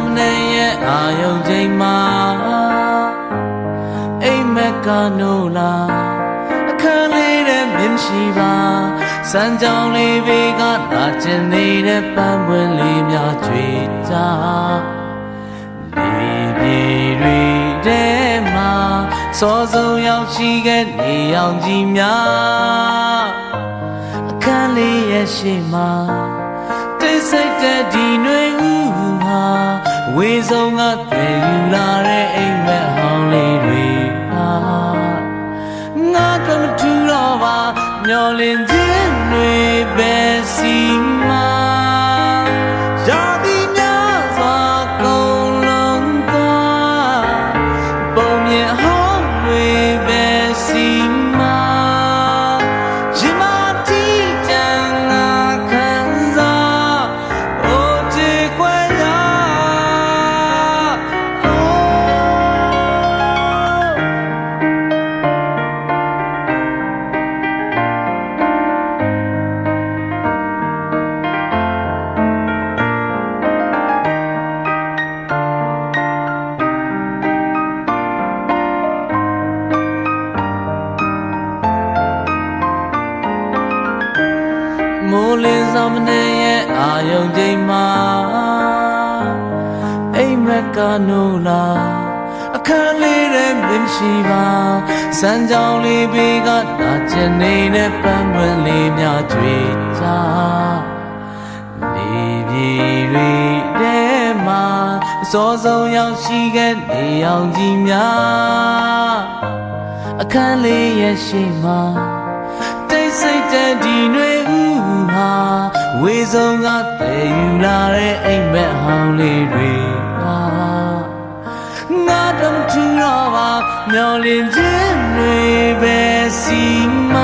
မနေရဲ့အာယုံချိန်မှာအိမ်မက်နိုးလာအခန်းလေးတဲ့မြင်ရှိပါစမ်းကြောင်လေးဘေးကလာကျင်နေတဲ့ပန်းပွင့်လေးများကြွေကြနေပြေတွေထဲမှာစောစုံရောက်ရှိခဲ့နေအောင်ကြီးများအခန်းလေးရဲ့ရှိမှာတိတ်ဆိတ်တဲ့ဒီຫນွေဥဟာဝေဆုံးကတည်ယူလာတဲ့အိမ်မက်ဟောင်းလေးတွေဟာငါကမထူတော့ပါမျောလင်းခြင်းတွေပဲစီမှာရာသီများစွာကုန်လုံးသွားပုံမြင်ဟောင်းတွေပဲစီမှာရင်မတီးကြံငါခံစားအိုကြေခွဲရမိုးလင်းဆောင်မနေရဲ့အာယုံချိန်မှာအိမ်မက်နိုးလာအခန်းလေးတဲ့မြင်ရှိပါစမ်းကြောင်လေးဘေးကလာကျင်နေတဲ့ပန်းပွင့်လေးများကြွေကြနေပြေတွေထဲမှာအစောဆုံးရောက်ရှိခဲ့နေအောင်ကြီးများအခန်းလေးရဲ့ရှိမှာတိတ်ဆိတ်တဲ့ဒီຫນွေဥဟာဝေဆုံးကတည်ယူလာတဲ့အိမ်မက်ဟောင်းလေးတွေဟာငါတော့ထူတော့ပါမျောလင်းခြင်းတွေပဲစီမ